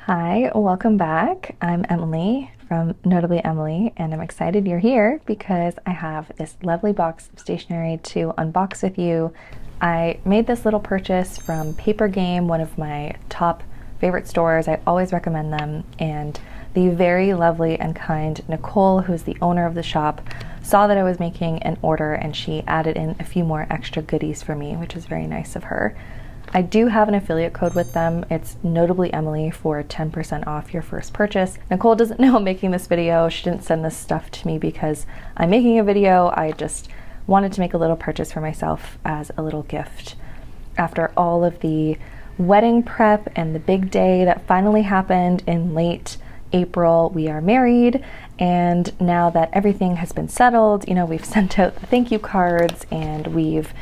Hi, welcome back. I'm Emily from Notably Emily, and I'm excited you're here because I have this lovely box of stationery to unbox with you. I made this little purchase from PaperGame, one of my top favorite stores. I always recommend them, and the very lovely and kind Nicole, who's the owner of the shop, saw that I was making an order and she added in a few more extra goodies for me, which is very nice of her. I do have an affiliate code with them. It's Notably Emily for 10% off your first purchase. Nicole doesn't know I'm making this video. She didn't send this stuff to me because I'm making a video. I just wanted to make a little purchase for myself as a little gift. After all of the wedding prep and the big day that finally happened in late April, we are married, and now that everything has been settled, we've sent out the thank you cards and we've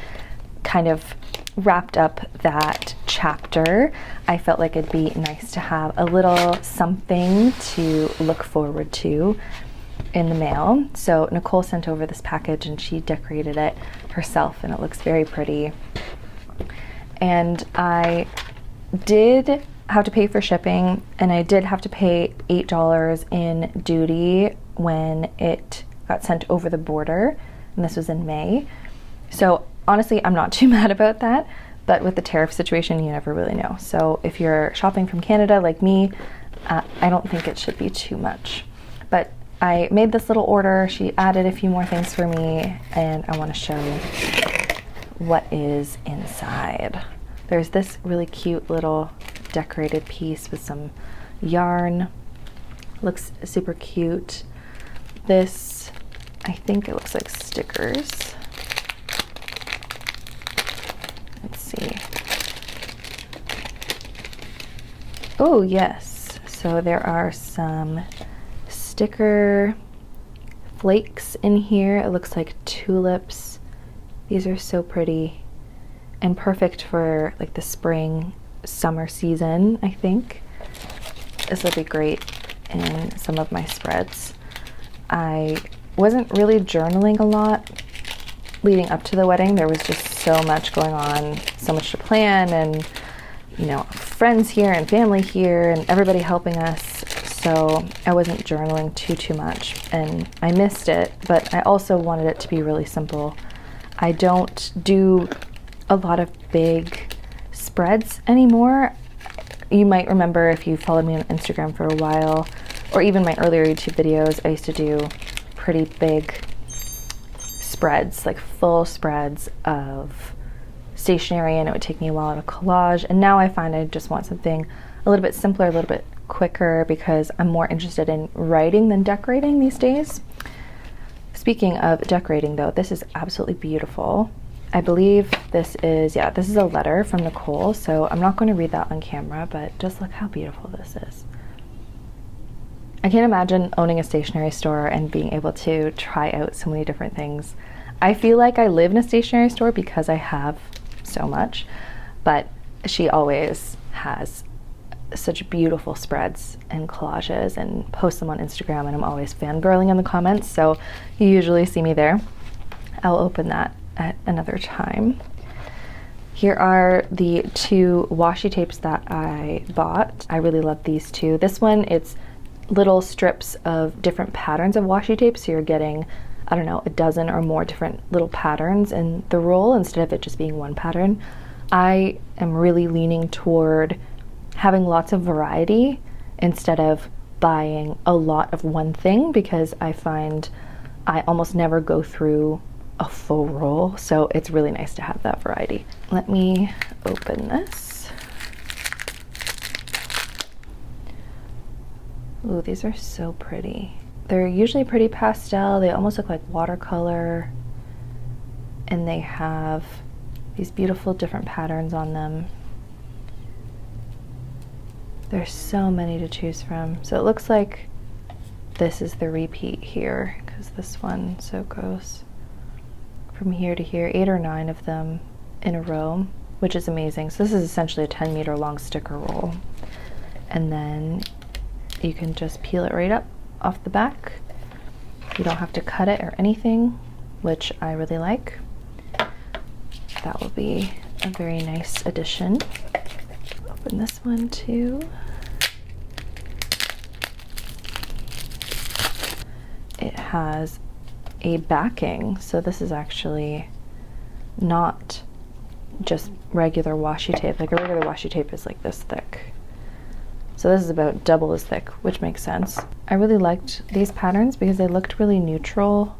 kind of wrapped up that chapter. I felt like it'd be nice to have a little something to look forward to in the mail. So Nicole sent over this package and she decorated it herself and it looks very pretty. And I did have to pay for shipping, and I did have to pay $8 in duty when it got sent over the border, and this was in May. So honestly, I'm not too mad about that, but with the tariff situation, you never really know. So if you're shopping from Canada like me, I don't think it should be too much. But I made this little order. She added a few more things for me, and I want to show what is inside. There's this really cute little decorated piece with some yarn. Looks super cute. This, I think it looks like stickers. Let's see. Oh yes, so there are some sticker flakes in here. It looks like tulips. These are so pretty and perfect for like the spring summer season. I think this will be great in some of my spreads. I wasn't really journaling a lot leading up to the wedding. There was just so much going on, so much to plan, and friends here and family here and everybody helping us, so I wasn't journaling too much, and I missed it, but I also wanted it to be really simple. I don't do a lot of big spreads anymore. You might remember if you followed me on Instagram for a while, or even my earlier YouTube videos, I used to do pretty big spreads, like full spreads of stationery, and it would take me a while to collage. And now I find I just want something a little bit simpler, a little bit quicker, because I'm more interested in writing than decorating these days. Speaking of decorating though, this is absolutely beautiful. I believe this is a letter from Nicole, so I'm not going to read that on camera, but just look how beautiful this is. I can't imagine owning a stationery store and being able to try out so many different things. I feel like I live in a stationery store because I have so much, but she always has such beautiful spreads and collages and posts them on Instagram, and I'm always fangirling in the comments, so you usually see me there. I'll open that at another time. Here are the two washi tapes that I bought. I really love these two. This one, it's little strips of different patterns of washi tape, so you're getting, I don't know, a dozen or more different little patterns in the roll instead of it just being one pattern. I am really leaning toward having lots of variety instead of buying a lot of one thing, because I find I almost never go through a full roll, so it's really nice to have that variety. Let me open this. Ooh, these are so pretty. They're usually pretty pastel. They almost look like watercolor, and they have these beautiful different patterns on them. There's so many to choose from. So it looks like this is the repeat here, because this one so goes from here to here, 8 or 9 of them in a row, which is amazing. So this is essentially a 10-meter long sticker roll, and then you can just peel it right up off the back. You don't have to cut it or anything, which I really like. That will be a very nice addition. Open this one too. has a backing. So this is actually not just regular washi tape. Like a regular washi tape is like this thick. So this is about double as thick, which makes sense. I really liked these patterns because they looked really neutral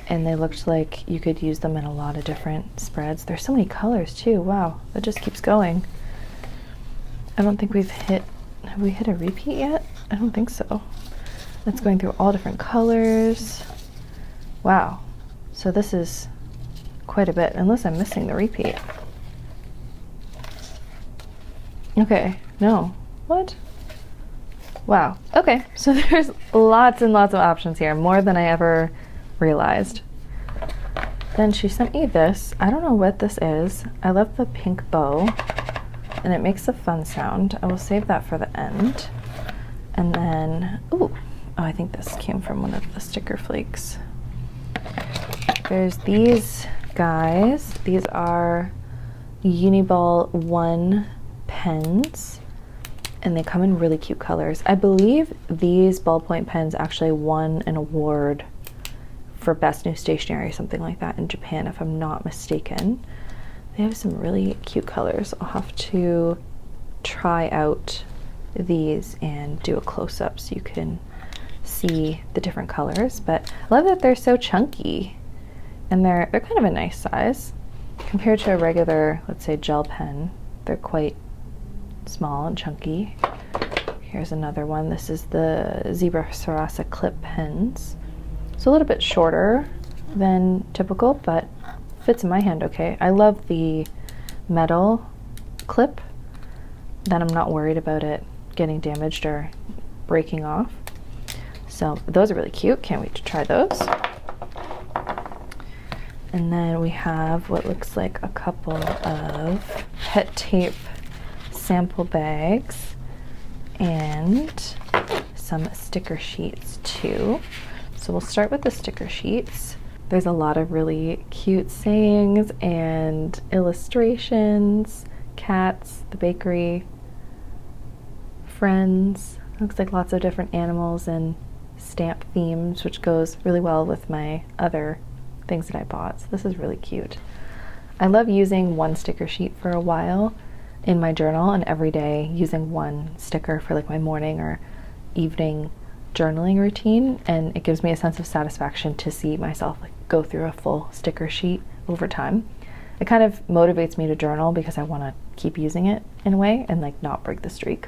and they looked like you could use them in a lot of different spreads. There's so many colors too. Wow, that just keeps going. I don't think have we hit a repeat yet? I don't think so. It's going through all different colors. Wow, so this is quite a bit, unless I'm missing the repeat. Okay, no. What? Wow. Okay, so there's lots and lots of options here, more than I ever realized. Then she sent me this. I don't know what this is. I love the pink bow, and it makes a fun sound. I will save that for the end. And then, ooh, oh, I think this came from one of the sticker flakes. There's these guys. These are Uniball 1 pens, and they come in really cute colors. I believe these ballpoint pens actually won an award for best new stationery, something like that, in Japan, if I'm not mistaken. They have some really cute colors. I'll have to try out these and do a close-up so you can see the different colors. But I love that they're so chunky, and they're kind of a nice size compared to a regular, let's say, gel pen. They're quite small and chunky. Here's another one. This is the Zebra Sarasa clip pens. It's a little bit shorter than typical, but fits in my hand okay. I love the metal clip. Then I'm not worried about it getting damaged or breaking off. So those are really cute. Can't wait to try those. And then we have what looks like a couple of pet tape sample bags and some sticker sheets too. So we'll start with the sticker sheets. There's a lot of really cute sayings and illustrations, cats, the bakery, friends. Looks like lots of different animals and stamp themes, which goes really well with my other things that I bought. So this is really cute. I love using one sticker sheet for a while in my journal, and every day using one sticker for like my morning or evening journaling routine, and it gives me a sense of satisfaction to see myself like go through a full sticker sheet over time. It kind of motivates me to journal because I want to keep using it in a way and like not break the streak.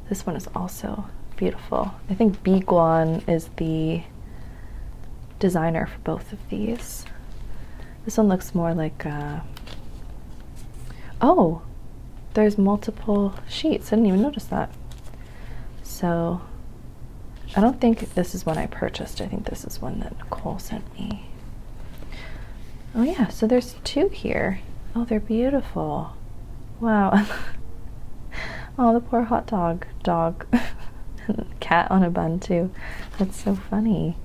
This one is also beautiful. I think B. Guan is the designer for both of these. This one looks more like oh, there's multiple sheets. I didn't even notice that. So I don't think this is one I purchased. I think this is one that Nicole sent me. Oh yeah, so there's two here. Oh, they're beautiful. Wow. Oh, the poor hot dog. Cat on a bun too. That's so funny.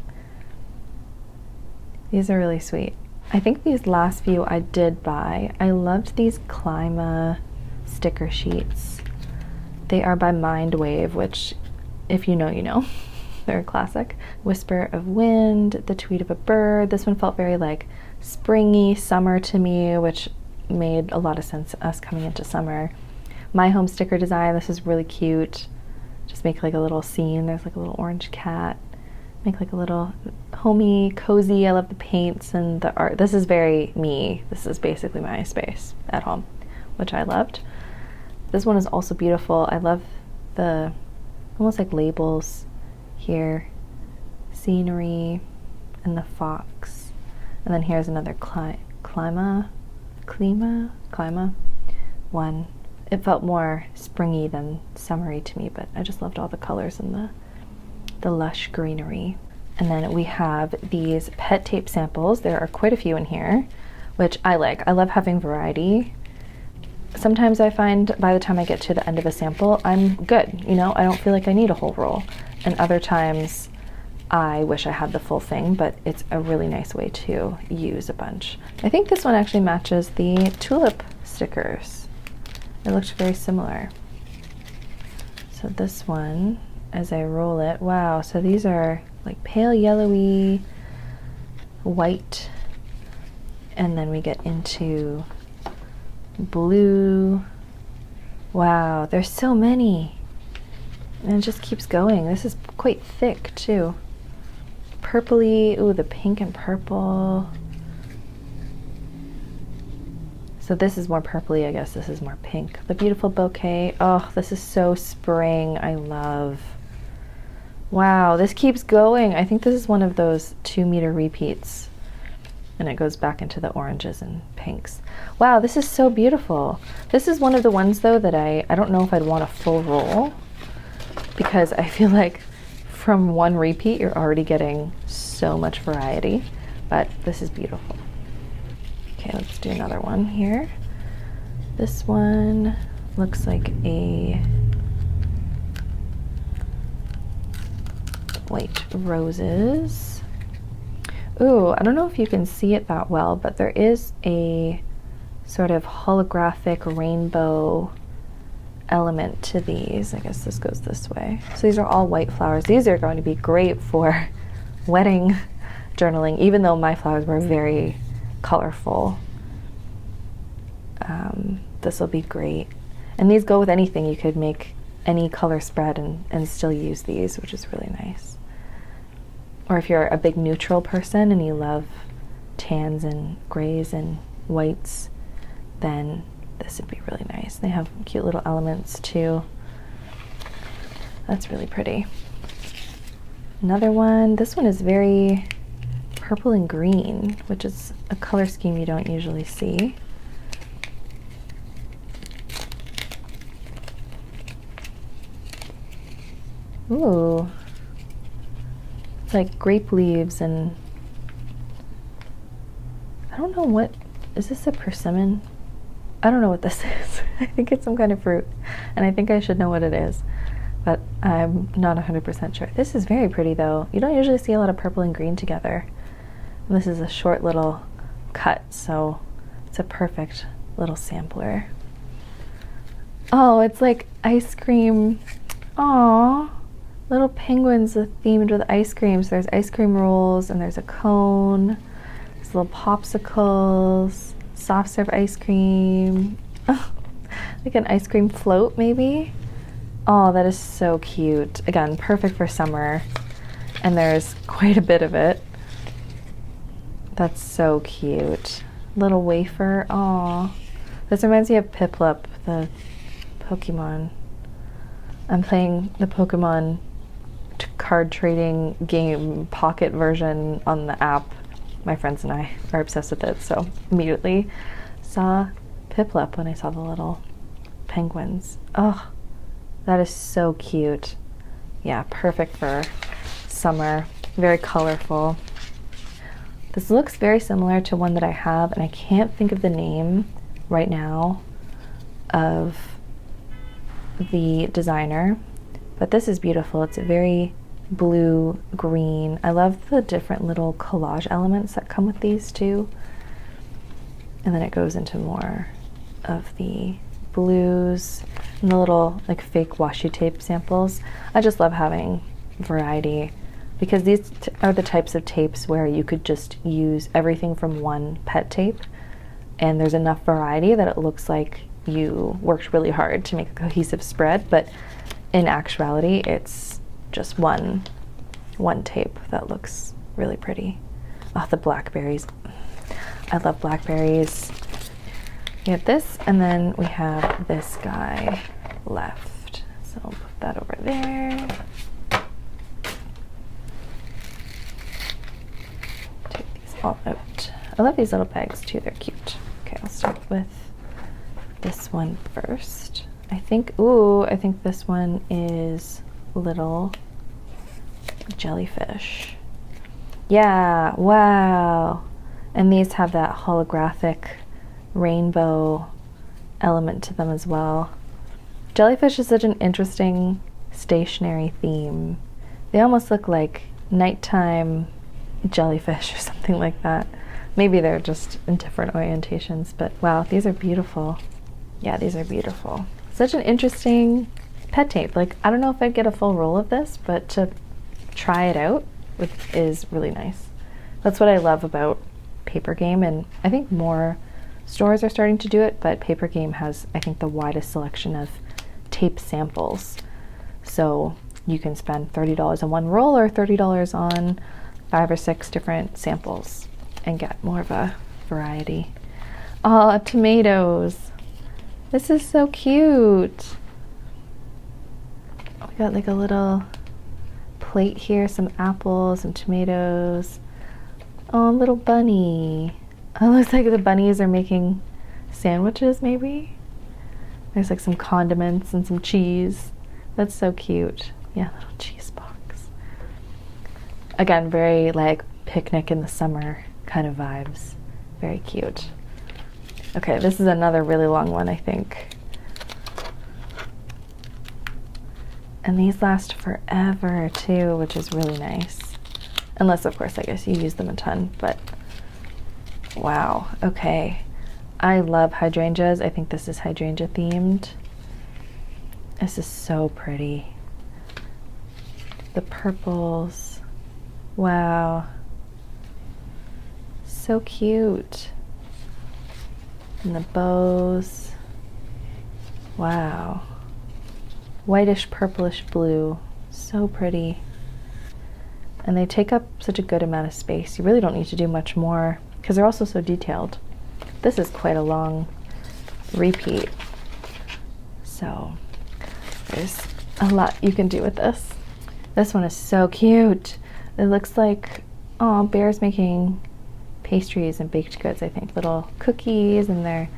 These are really sweet. I think these last few I did buy. I loved these Clima sticker sheets. They are by Mindwave, which if you know, you know. They're a classic. Whisper of Wind, The Tweet of a Bird. This one felt very like springy summer to me, which made a lot of sense us coming into summer. My Home sticker design. This is really cute. Just make like a little scene. There's like a little orange cat. Make like a little homey, cozy. I love the paints and the art. This is very me. This is basically my space at home, which I loved. This one is also beautiful. I love the almost like labels here. Scenery and the fox. And then here's another Clima one. It felt more springy than summery to me, but I just loved all the colors and the lush greenery. And then we have these pet tape samples. There are quite a few in here, which I like. I love having variety. Sometimes I find by the time I get to the end of a sample, I'm good. You know, I don't feel like I need a whole roll. And other times I wish I had the full thing, but it's a really nice way to use a bunch. I think this one actually matches the tulip stickers. It looked very similar. So this one, as I roll it, wow, so these are like pale yellowy white, and then we get into blue. Wow, there's so many, and it just keeps going. This is quite thick too. Purpley, ooh, the pink and purple. So this is more purpley, I guess this is more pink. The beautiful bouquet. Oh, this is so spring. I love. Wow, this keeps going. I think this is one of those 2-meter repeats. And it goes back into the oranges and pinks. Wow, this is so beautiful. This is one of the ones though that I don't know if I'd want a full roll, because I feel like from one repeat you're already getting so much variety, but this is beautiful. Okay, let's do another one here. This one looks like a white roses. Ooh, I don't know if you can see it that well, but there is a sort of holographic rainbow element to these. I guess this goes this way. So these are all white flowers. These are going to be great for wedding journaling, even though my flowers were very colorful. This will be great. And these go with anything. You could make any color spread and still use these, which is really nice. Or if you're a big neutral person and you love tans and grays and whites, then this would be really nice. They have cute little elements too. That's really pretty. Another one, this one is very purple and green, which is a color scheme you don't usually see. Ooh, it's like grape leaves, and I don't know what, is this a persimmon? I don't know what this is. I think it's some kind of fruit, and I think I should know what it is, but I'm not 100% sure. This is very pretty though. You don't usually see a lot of purple and green together. And this is a short little cut, so it's a perfect little sampler. Oh, it's like ice cream. Aww. Little penguins themed with ice cream. So there's ice cream rolls, and there's a cone. There's little popsicles, soft serve ice cream. Like an ice cream float, maybe. Oh, that is so cute. Again, perfect for summer. And there's quite a bit of it. That's so cute. Little wafer. Aw. This reminds me of Piplup, the Pokemon. I'm playing the Pokemon card trading game pocket version on the app. My friends and I are obsessed with it, so immediately saw Piplup when I saw the little penguins. Oh, that is so cute. Yeah, perfect for summer. Very colorful. This looks very similar to one that I have, and I can't think of the name right now of the designer, but this is beautiful. It's a very blue green. I love the different little collage elements that come with these too. And then it goes into more of the blues and the little like fake washi tape samples. I just love having variety, because these are the types of tapes where you could just use everything from one pet tape, and there's enough variety that it looks like you worked really hard to make a cohesive spread, but in actuality it's just one tape that looks really pretty. Oh, the blackberries. I love blackberries. We have this, and then we have this guy left. So I'll put that over there. Take these all out. I love these little bags too, they're cute. Okay, I'll start with this one first. I think this one is little jellyfish. Yeah, wow. And these have that holographic rainbow element to them as well. Jellyfish is such an interesting stationery theme. They almost look like nighttime jellyfish or something like that. Maybe they're just in different orientations, but wow, these are beautiful. Yeah, these are beautiful. Such an interesting pet tape. Like, I don't know if I'd get a full roll of this, but to try it out is really nice. That's what I love about PaperGame, and I think more stores are starting to do it, but PaperGame has, I think, the widest selection of tape samples. So you can spend $30 on one roll or $30 on 5 or 6 different samples and get more of a variety. Oh, tomatoes. This is so cute. We got like a little plate here, some apples, some tomatoes. Oh, little bunny. Oh, it looks like the bunnies are making sandwiches, maybe? There's like some condiments and some cheese. That's so cute. Yeah, little cheese box. Again, very like picnic in the summer kind of vibes. Very cute. Okay, this is another really long one, I think. And these last forever too, which is really nice. Unless, of course, I guess you use them a ton, but wow, okay. I love hydrangeas. I think this is hydrangea themed. This is so pretty. The purples. Wow. So cute. And the bows. Wow. Whitish purplish blue. So pretty. And they take up such a good amount of space. You really don't need to do much more because they're also so detailed. This is quite a long repeat. So there's a lot you can do with this. This one is so cute. It looks like, oh, Bear's making pastries and baked goods, I think. Little cookies, and their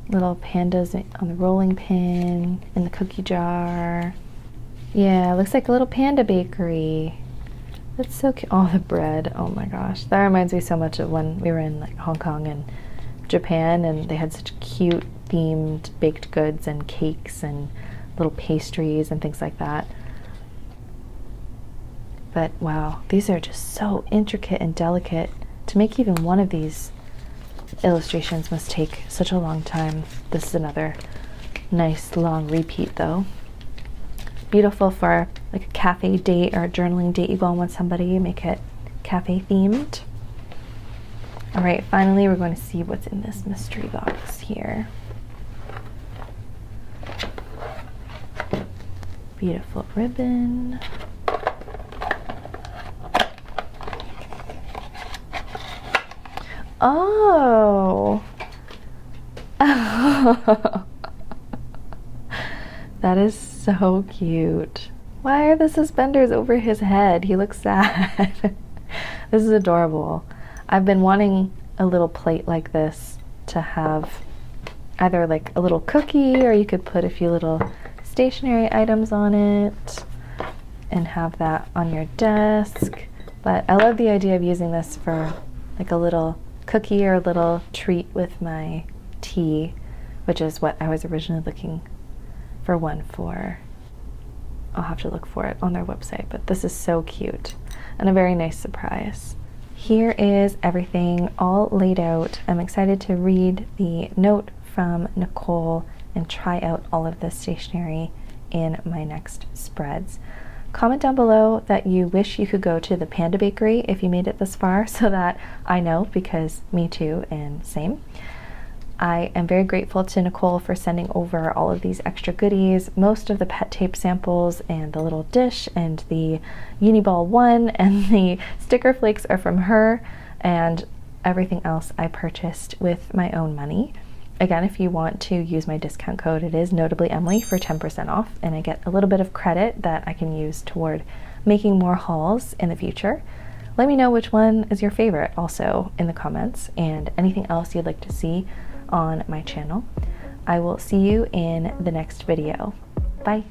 little pandas on the rolling pin in the cookie jar. Yeah, it looks like a little panda bakery. That's so cute. Oh, the bread. Oh my gosh. That reminds me so much of when we were in like Hong Kong and Japan, and they had such cute themed baked goods and cakes and little pastries and things like that. But wow, these are just so intricate and delicate. To make even one of these illustrations must take such a long time. This is another nice long repeat though. Beautiful for like a cafe date or a journaling date. You go on with somebody, make it cafe themed. All right, finally we're going to see what's in this mystery box here. Beautiful ribbon. Oh. That is so cute. Why are the suspenders over his head? He looks sad. This is adorable. I've been wanting a little plate like this to have either like a little cookie, or you could put a few little stationery items on it and have that on your desk. But I love the idea of using this for like a little cookie or a little treat with my tea, which is what I was originally looking for one for. I'll have to look for it on their website, but this is so cute and a very nice surprise. Here is everything all laid out. I'm excited to read the note from Nicole and try out all of this stationery in my next spreads. Comment down below that you wish you could go to the Panda Bakery if you made it this far, so that I know, because me too, and same. I am very grateful to Nicole for sending over all of these extra goodies. Most of the pet tape samples and the little dish and the Uniball 1 and the sticker flakes are from her, and everything else I purchased with my own money. Again, if you want to use my discount code, it is notably Emily for 10% off, and I get a little bit of credit that I can use toward making more hauls in the future. Let me know which one is your favorite also in the comments, and anything else you'd like to see on my channel. I will see you in the next video. Bye.